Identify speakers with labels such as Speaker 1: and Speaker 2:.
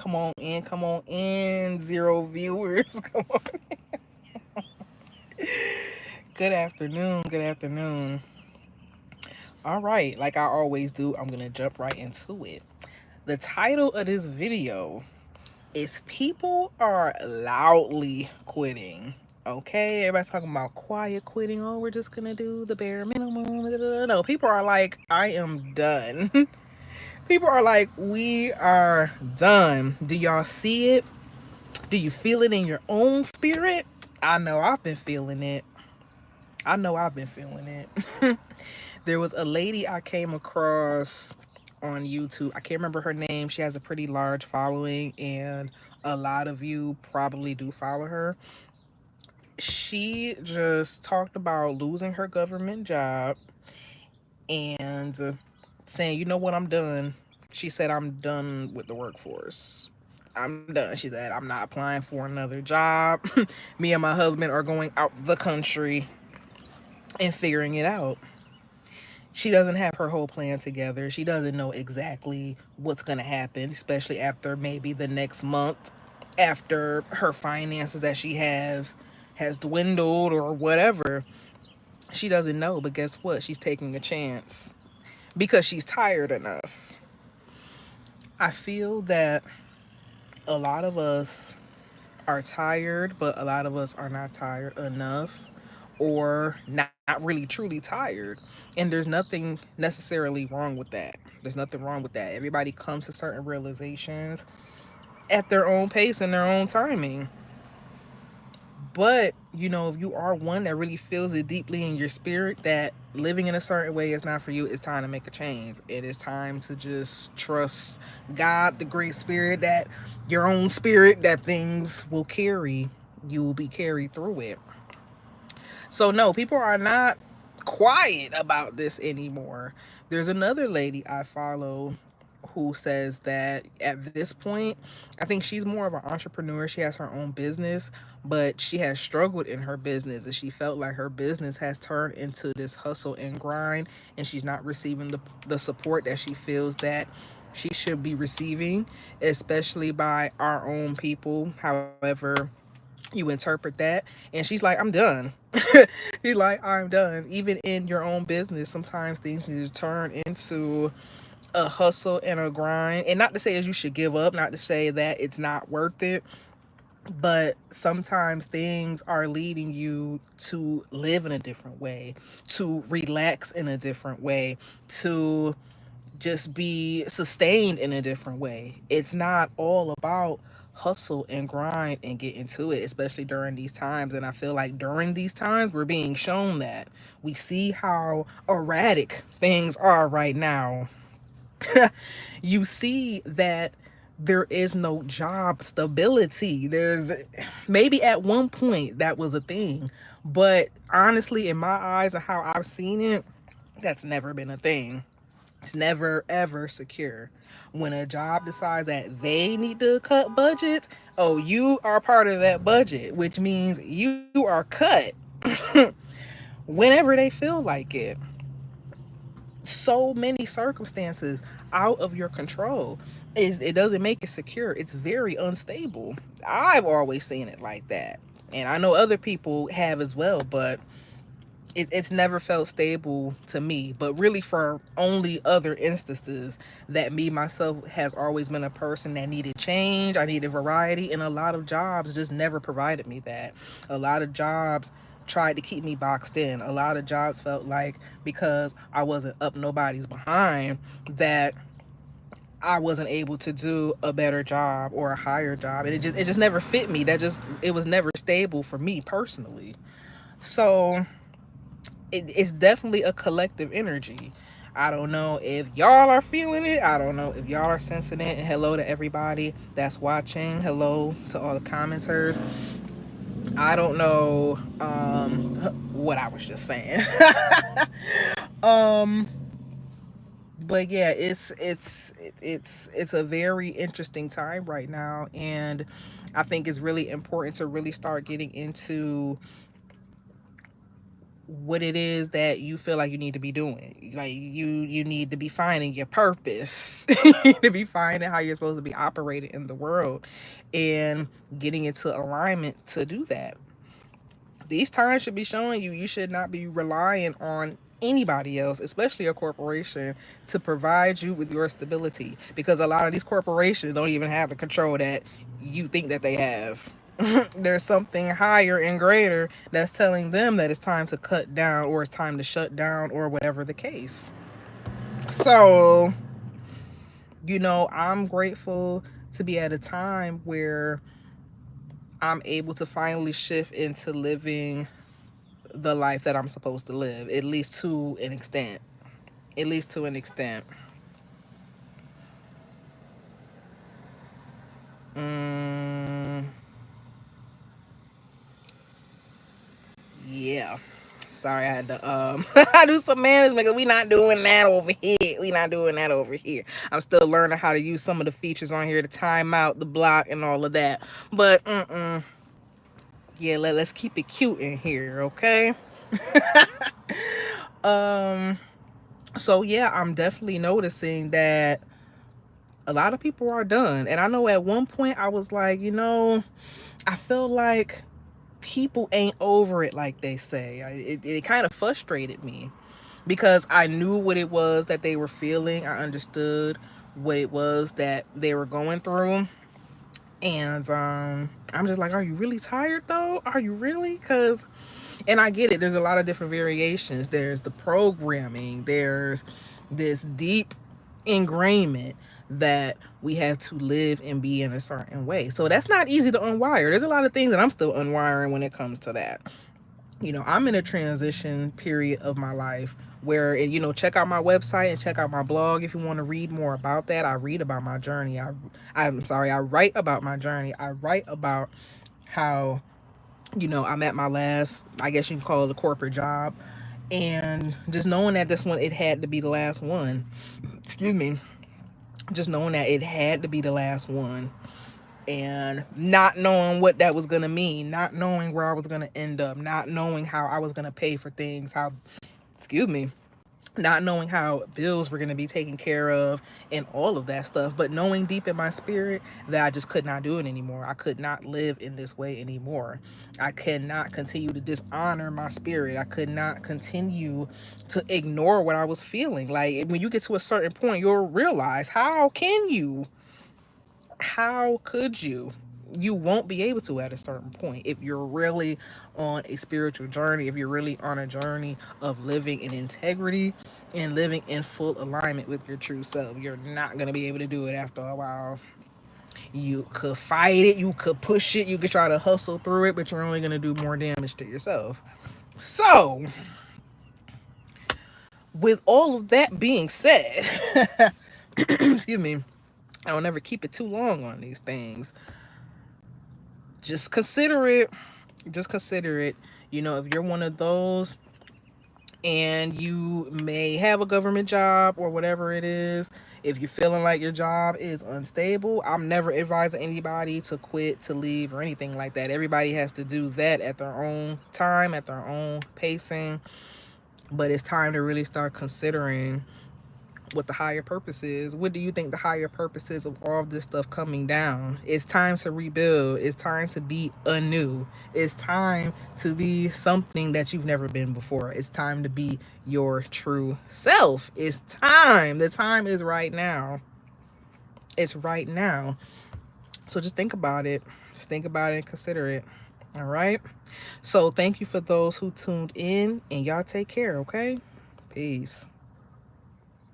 Speaker 1: Come on in. 0 viewers. Come on. Good afternoon. Good afternoon. All right, like I always do, I'm gonna jump right into it. The title of this video is People Are Loudly Quitting. Okay, everybody's talking about quiet quitting. Oh, we're just gonna do the bare minimum. No, people are like, I am done. People are like, we are done. Do y'all see it? Do you feel it in your own spirit? I know I've been feeling it. I know I've been feeling it. There was a lady I came across on YouTube. I can't remember her name. She has a pretty large following, and a lot of you probably do follow her. She just talked about losing her government job and saying, you know what, I'm done. She said, I'm done with the workforce. I'm done. She said, I'm not applying for another job. Me and my husband are going out the country and figuring it out. She doesn't have her whole plan together. She doesn't know exactly what's going to happen, especially after maybe the next month, after her finances that she has dwindled or whatever. She doesn't know, but guess what? She's taking a chance because she's tired enough. I feel that a lot of us are tired, but a lot of us are not tired enough or not really truly tired. And there's nothing necessarily wrong with that. There's nothing wrong with that. Everybody comes to certain realizations at their own pace and their own timing. But, you know, if you are one that really feels it deeply in your spirit that living in a certain way is not for you, it's time to make a change. It is time to just trust God, the great spirit, that your own spirit, that things will carry. You will be carried through it. So, no, people are not quiet about this anymore. There's another lady I follow who says that at this point, I think she's more of an entrepreneur. She has her own business, but she has struggled in her business and she felt like her business has turned into this hustle and grind, and she's not receiving the support that she feels that she should be receiving, especially by our own people, however you interpret that. And she's like, I'm done. She's like, I'm done. Even in your own business, sometimes things need to turn into a hustle and a grind. And not to say that you should give up, not to say that it's not worth it, but sometimes things are leading you to live in a different way, to relax in a different way, to just be sustained in a different way. It's not all about hustle and grind and get into it, especially during these times. And I feel like during these times, we're being shown that. We see how erratic things are right now. You see that there is no job stability. There's maybe at one point that was a thing, but honestly, in my eyes and how I've seen it, that's never been a thing. It's never ever secure. When a job decides that they need to cut budgets, oh, you are part of that budget, which means you are cut whenever they feel like it. So many circumstances out of your control. It doesn't make it secure. It's very unstable. I've always seen it like that. And I know other people have as well, but it's never felt stable to me. But really, for only other instances, that me myself has always been a person that needed change. I needed variety, and a lot of jobs just never provided me that. A lot of jobs tried to keep me boxed in. A lot of jobs felt like because I wasn't up nobody's behind, that I wasn't able to do a better job or a higher job, and it just never fit me. It was never stable for me personally. So it's definitely a collective energy. I don't know if y'all are feeling it. I don't know if y'all are sensing it. And hello to everybody that's watching. Hello to all the commenters. I don't know what I was just saying. um but yeah, it's a very interesting time right now, and I think it's really important to really start getting into what it is that you feel like you need to be doing. Like you need to be finding your purpose. You need to be finding how you're supposed to be operating in the world and getting into alignment to do that. These times should be showing you should not be relying on anybody else, especially a corporation, to provide you with your stability, because a lot of these corporations don't even have the control that you think that they have. There's something higher and greater that's telling them that it's time to cut down or it's time to shut down or whatever the case. So, I'm grateful to be at a time where I'm able to finally shift into living the life that I'm supposed to live, at least to an extent. At least to an extent. Mm, yeah. Sorry, I had to do some management, because we not doing that over here. We not doing that over here. I'm still learning how to use some of the features on here to time out the block and all of that. But yeah, let's keep it cute in here, okay? So yeah, I'm definitely noticing that a lot of people are done. And I know at one point I was like, I feel like people ain't over it like they say. It kind of frustrated me, because I knew what it was that they were feeling. I understood what it was that they were going through. And I'm just like, are you really tired though? Are you really? And I get it. There's a lot of different variations. There's the programming. There's this deep ingrainment that we have to live and be in a certain way. So that's not easy to unwire. There's a lot of things that I'm still unwiring when it comes to that. I'm in a transition period of my life where, check out my website and check out my blog if you want to read more about that. I read about my journey. I'm sorry, I write about my journey. I write about how, I'm at my last, I guess you can call it a corporate job. And just knowing that this one, it had to be the last one. Excuse me. Just knowing that it had to be the last one. And not knowing what that was going to mean. Not knowing where I was going to end up. Not knowing how I was going to pay for things. Excuse me. Not knowing how bills were going to be taken care of and all of that stuff, but knowing deep in my spirit that I just could not do it anymore. I could not live in this way anymore. I cannot continue to dishonor my spirit. I could not continue to ignore what I was feeling. Like, when you get to a certain point, you'll realize, how could you? You won't be able to at a certain point if you're really on a spiritual journey, if you're really on a journey of living in integrity and living in full alignment with your true self. You're not going to be able to do it after a while. You could fight it, you could push it, you could try to hustle through it, but you're only going to do more damage to yourself. So, with all of that being said, excuse me, I don't ever keep it too long on these things. Just consider it. Just consider it. If you're one of those and you may have a government job or whatever it is, if you're feeling like your job is unstable, I'm never advising anybody to quit, to leave, or anything like that. Everybody has to do that at their own time, at their own pacing. But it's time to really start considering what the higher purpose is. What do you think the higher purpose is of all of this stuff coming down? It's time to rebuild. It's time to be anew. It's time to be something that you've never been before. It's time to be your true self. It's time. The time is right now. It's right now. So just think about it. Just think about it and consider it. All right? So thank you for those who tuned in, and y'all take care, okay? Peace.